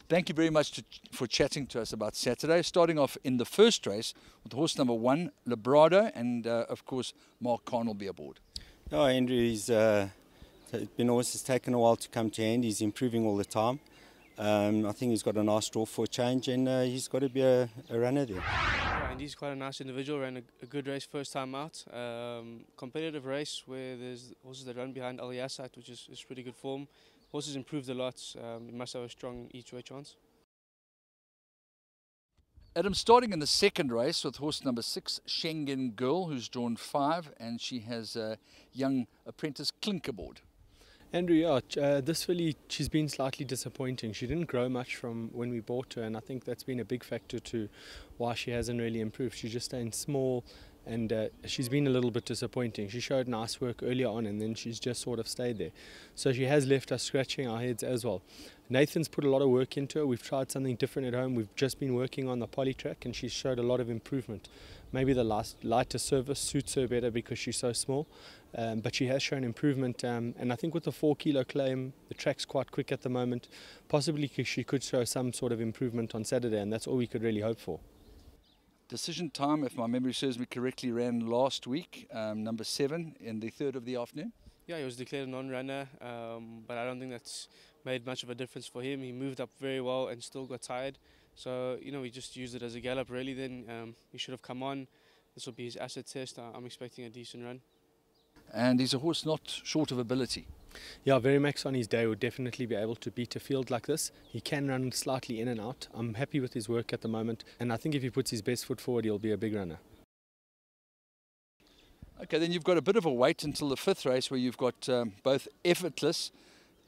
Thank you very much for chatting to us about Saturday. Starting off in the first race with horse number 1, Labrado, and of course Mark Khan will be aboard. Oh, Andrew, he's been horses taken a while to come to hand. He's improving all the time. I think he's got a nice draw for a change, and he's got to be a runner there. Yeah, and he's quite a nice individual. Ran a good race first time out. Competitive race where there's horses that run behind Al Yassat, which is pretty good form. Horses improved a lot. He must have a strong each way chance. Adam, starting in the second race with horse number 6, Schengen Girl, who's drawn 5, and she has a young apprentice Klink aboard. Andrew, yeah, this filly, she's been slightly disappointing. She didn't grow much from when we bought her, and I think that's been a big factor to why she hasn't really improved. She's just staying small, and she's been a little bit disappointing. She showed nice work earlier on, and then she's just sort of stayed there. So she has left us scratching our heads as well. Nathan's put a lot of work into her. We've tried something different at home. We've just been working on the poly track, and she's showed a lot of improvement. Maybe the lighter surface suits her better because she's so small, but she has shown improvement. And I think with the 4 kilo claim, the track's quite quick at the moment. Possibly she could show some sort of improvement on Saturday, and that's all we could really hope for. Decision time, if my memory serves me correctly, ran last week, number 7 in the third of the afternoon. Yeah, he was declared a non-runner, but I don't think that's made much of a difference for him. He moved up very well and still got tired. So, we just used it as a gallop really then. He should have come on. This will be his asset test. I'm expecting a decent run. And he's a horse not short of ability. Yeah, Verimax on his day would definitely be able to beat a field like this. He can run slightly in and out. I'm happy with his work at the moment, and I think if he puts his best foot forward, he'll be a big runner. Okay, then you've got a bit of a wait until the 5th race where you've got both Effortless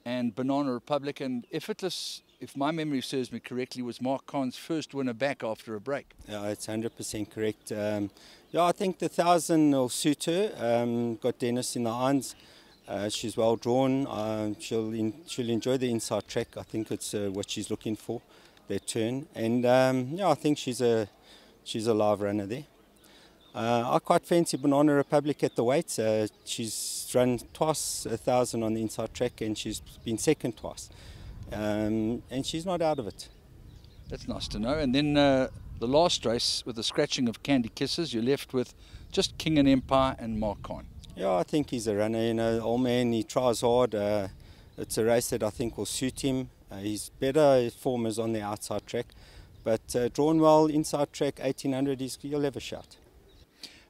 and Banana Republic. And Effortless, if my memory serves me correctly, was Mark Khan's first winner back after a break. Yeah, it's 100% correct. Yeah, I think the 1,000 will suit her. Got Dennis in the irons. She's well drawn. She'll enjoy the inside track. I think it's what she's looking for, that turn. And yeah, I think she's a live runner there. I quite fancy Banana Republic at the weights. She's run twice 1,000 on the inside track, and she's been second twice. And she's not out of it. That's nice to know. And then the last race with the scratching of Candy Kisses, you're left with just King and Empire and Mark Khan. Yeah, I think he's a runner. Old man, he tries hard. It's a race that I think will suit him. He's better, his form is on the outside track. But drawn well, inside track, 1800, he'll have a shout.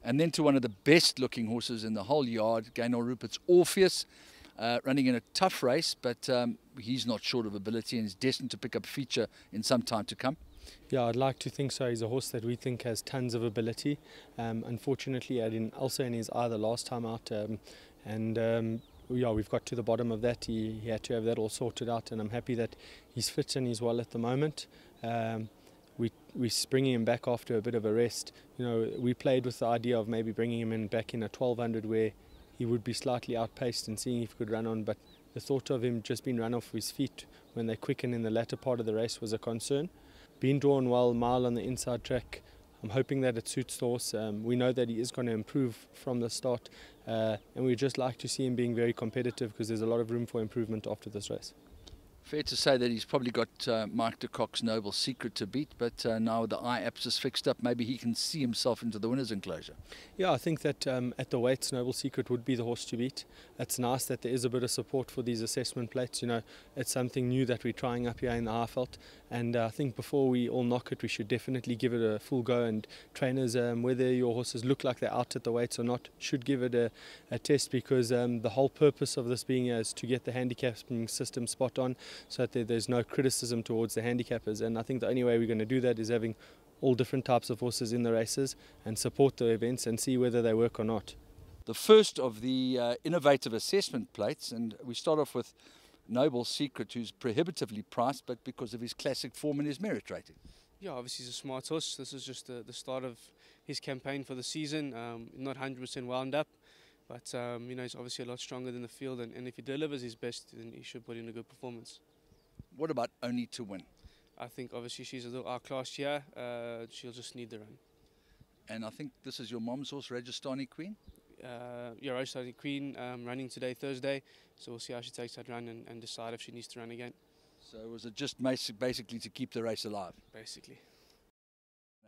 And then to one of the best looking horses in the whole yard, Gaynor Rupert's Orpheus, running in a tough race, but he's not short of ability and is destined to pick up a feature in some time to come. Yeah, I'd like to think so. He's a horse that we think has tons of ability. Unfortunately, he had ulcer in his eye the last time out, yeah, we've got to the bottom of that. He had to have that all sorted out, and I'm happy that he's fit and he's well at the moment. We're bringing him back after a bit of a rest. We played with the idea of maybe bringing him back in a 1200 where he would be slightly outpaced and seeing if he could run on, but the thought of him just being run off his feet when they quicken in the latter part of the race was a concern. Being drawn well, mile on the inside track, I'm hoping that it suits the horse. We know that he is going to improve from the start, and we'd just like to see him being very competitive because there's a lot of room for improvement after this race. Fair to say that he's probably got Mike de Kock's Noble Secret to beat, but now with the eye abscess fixed up, maybe he can see himself into the winner's enclosure. Yeah, I think that at the weights, Noble Secret would be the horse to beat. It's nice that there is a bit of support for these assessment plates. It's something new that we're trying up here in the Highveld, and I think before we all knock it, we should definitely give it a full go, and trainers, whether your horses look like they're out at the weights or not, should give it a test, because the whole purpose of this being is to get the handicapping system spot on, so that there's no criticism towards the handicappers. And I think the only way we're going to do that is having all different types of horses in the races and support the events and see whether they work or not. The first of the innovative assessment plates, and we start off with Noble Secret, who's prohibitively priced, but because of his classic form and his merit rating. Yeah, obviously he's a smart horse. This is just the start of his campaign for the season. Not 100% wound up, but he's obviously a lot stronger than the field, and if he delivers his best, then he should put in a good performance. What about Only to Win? I think obviously she's a little outclassed here. She'll just need the run. And I think this is your mom's horse, Rajasthani Queen? Yeah, Rajasthani Queen running today, Thursday. So we'll see how she takes that run and decide if she needs to run again. So was it just basically to keep the race alive? Basically.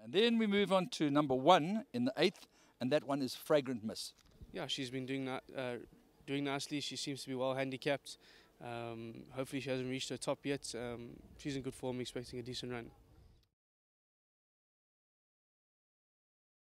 And then we move on to number 1 in the 8th, and that one is Fragrant Miss. Yeah, she's been doing nicely. She seems to be well handicapped. Hopefully she hasn't reached her top yet. She's in good form, expecting a decent run.